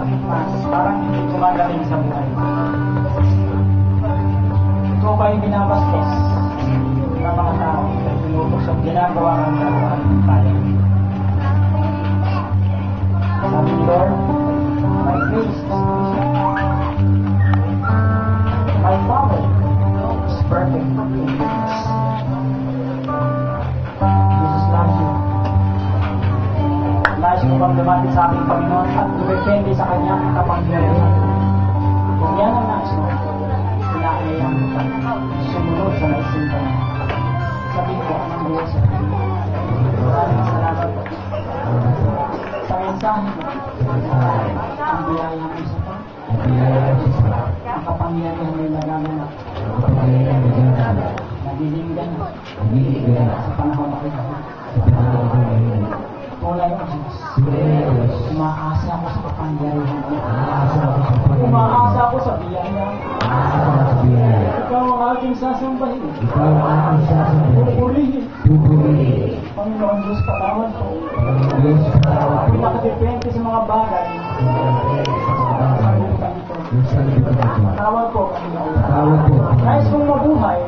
bakit mas parang hindi gumagaling sa buhay mo? Ikaw ba yung binabastos ng mga tao? Tinutokso, ginagawa kang gagawa ng pala. Sabi ni Lord, my grace is sufficient. My power is perfect for goodness. Jesus loves you. Nais mo bang lumapit sa aking Panginoon at dumepende sa kanyang kapangyarihan? Kung yan ang nais mo, pinakailangan ka sumunod sa naisin ka. Sabihin ko anong buhay sa kanya. Maraming salamat po. Sa mensahe ko, ang biyaya mo sa pa. Ang kapangyarihan mo yung nagaganap. Nagilinggan sa panahon ako ito. Tulay mo, Diyos. Umaasa ako sa kapangyarihan mo. Umaasa ako sa biyaya. Ikaw ang aking sasambahin. Pupulihin. Panginoon Diyos, patawad ko. Ako nakadepende sa mga bagay. Patawad ko, Panginoon. Nais kong mabuhay.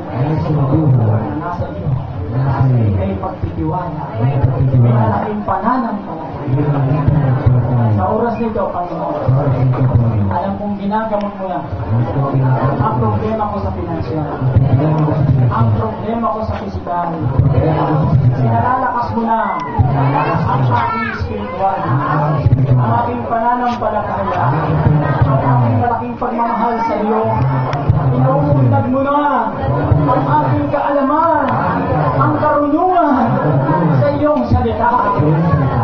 Nasa iyo. May pagtitiwala. May malaking pananampalataya. Sa oras nito, Panginoon, alam kong ginagamot mo yan. Ang problema ko sa financial. Ang problema ko sa physical. Sinalalakas mo na ang aking spiritual. Ang aking pananampalataya. Ang aking malaking pagmamahal sa iyo. Inuundag mo na ang aking kaalaman. Ang karunungan sa iyong salita.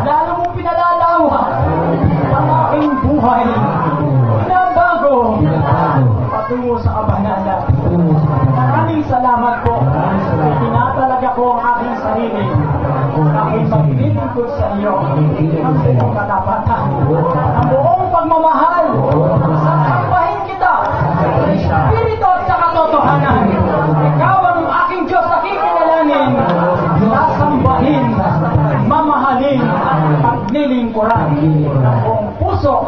Lalo mong pinalalawa ang aking buhay. Pinabago patungo sa kabanalan. Maraming salamat po. Tinatalaga ko ang aking sarili. Aking maglilingkod sa iyo ng buong katapatan, ng buong pagmamahal. Sasambahin kita sa Espiritu at sa katotohanan. Ikaw ang aking Diyos na kikilalanin. Sasambahin, mamahalin, paglilingkuran ng buong puso,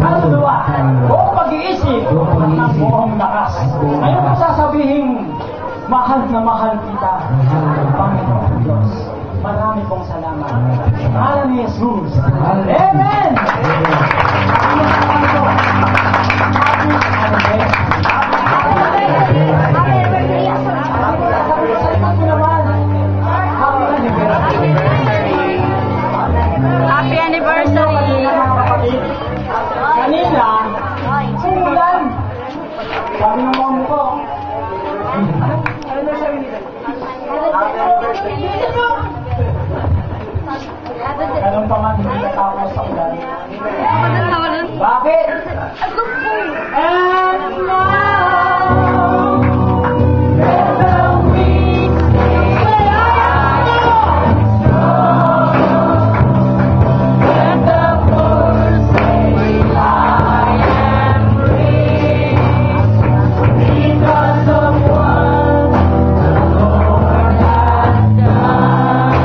kaluluwa, buong pag-iisip, ng buong lakas. Ngayon ko sasabihin, mahal na mahal kita, Panginoon Diyos. Marami pong salamat. Sa ngalan ni Jesus. Amen! Happy anniversary! Kanina, umulan. Sabi ng mga mukha. Anong pa nga hindi natapos sa ulan? Bakit? And now, let the winds say I am strong. Let the birds say I am free. Because of what the Lord has done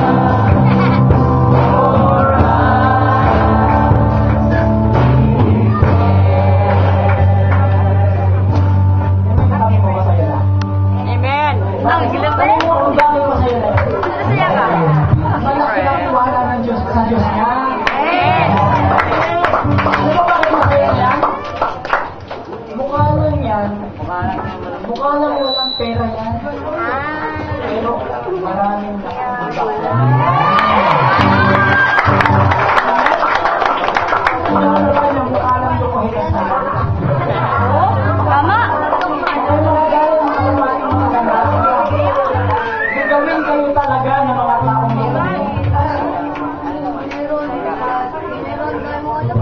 for Amen! Ang gilat na yun! Masaya ka? Malaki ang tiwala ng Diyos sa Diyos niya. Amen! Ano ba bakit masaya yan? Mukha lang yan. Mukha lang walang pera yan. Pero maraming nakakabak. Ano ba yung mukha lang lukuhin sa mga? Tama! Ay mga gaya ng ating mga ganda. Gagawin kayo talaga ng mga taong lukuhin.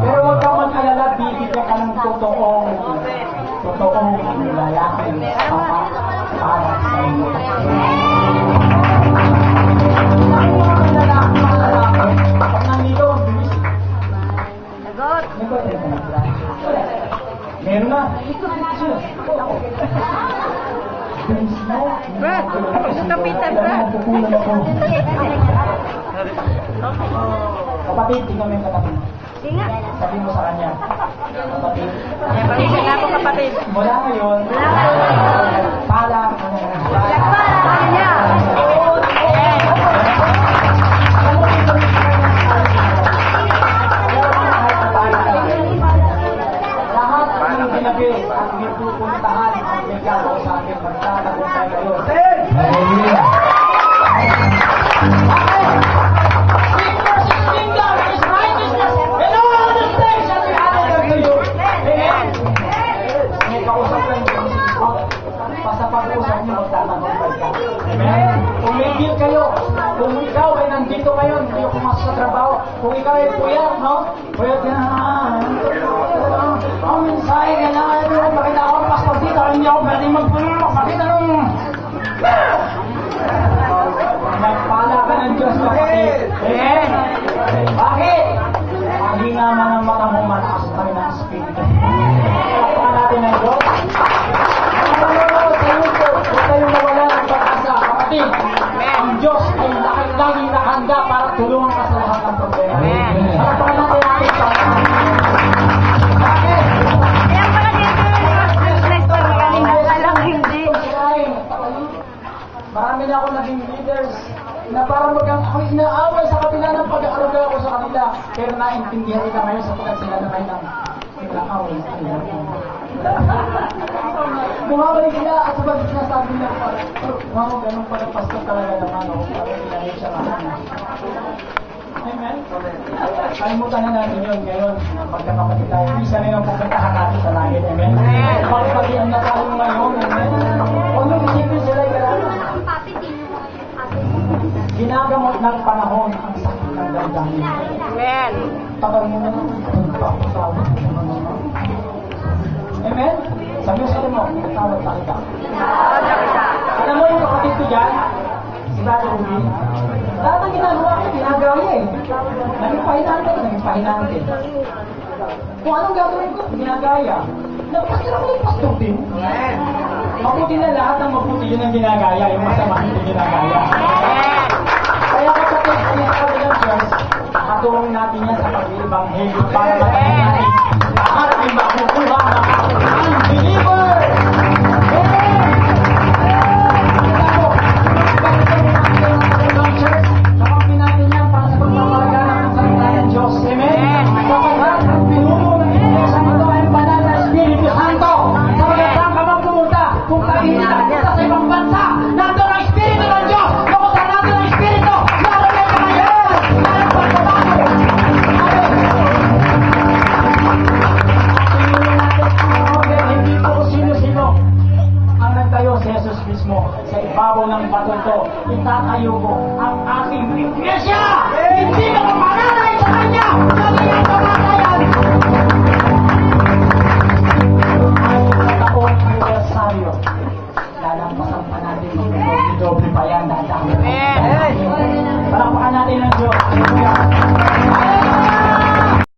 Pero huwag ka mag-alala, bibigyan ka ng totoong lalaki para sa iyo. Ang mga lalaki, pag nandito, bilis. Nagot! Meron na. Brad! Kapitan, Brad! Kapatid, tingnan mo yung katabi mo. Sige nga. Sabi mo sa kanya, kapatid, Pasensya na po kapatid. mula ngayon, paalam. Kanya. Lahat ng ginabi at may pupuntahan ang regalo sa akin, magtatagumpay kayo. May kausap lang yung isip ko. Basta pag-uusap niyo, magtatagumpay ka. Amen? Kung may deal kayo, kung ikaw ay nandito ngayon, hindi ako pumasok sa trabaho, kung ikaw ay puyat, no? Puyat ka na, ang mensahe, kailangan nyo, makita ako ang pastor dito, hindi ako pwede magpuno, makita nung... Nagpala ka ng Diyos, kapatid. Amen? Bakit? Mahina man ang mata mo, malakas kami ng Espiritu. Palakpakan natin ang Diyos. Huwag kayong nawala ng pag-asa, kapatid. Ang Diyos ay lagi nakahanda para tulungan ka sa lahat ng problema. Palakpakan natin ang Diyos. Bakit? Kaya pala dito yung pastor kanina. Alam hindi. Marami na ako naging leaders na parang ako inaaway sa kabila ng pag-aaruga ako sa kanila. Pero naintindihan nila ngayon sapagkat sila na kayo ng pinakaaway sa kanila. Bumabalik sila at sabag sinasabi nila wow, ganun pala pastor talaga naman ako. Parang inayos siya kanina. Amen? Kalimutan na natin yun ngayon. Pagkakapatid tayo, isa rin ang pupuntahan natin sa langit. Amen? Pagpagian na tayo ngayon. Amen? Kung yung isipin sila ay kailangan. Ginagamot ng panahon ang sakit ng damdamin. Amen. Tagal mo na pagpapatawad. Amen? Sabi sa mo, nagtawad tayo ka. Alam mo yung kapatid ko dyan? Si Brother Rudy. Lahat ang ginagawa ko, ginagawa niya eh. Naging pahinante. Kung anong gagawin ko, ginagaya. Nagpastor ako yung pastor din. Mabuti na lahat ng mabuti yun ang ginagaya, yung masama hindi ginagaya. Kaya kapatid, kaya kami ng Diyos, katulong natin yan sa pag-ibanghelyo para magaling natin. Lahat ay makukuha ng unbeliever! Kapagpin natin yan para sa pagpapalagana ng salita ng Diyos. Amen? Kapagkat ang pinuno ng Diyos ang ito ay banal na Espiritu Santo. Kapagkat saan ka mang pumunta, kung tayo sa ibang bansa, nandun ang Espiritu ng Diyos. Kapagkat natin ang Espiritu, naroon ay kamayan, naroon pagkabago. Hindi po sino-sino ang nagtayo si Jesus mismo sa ibabaw ng bato ito. Itatayo ko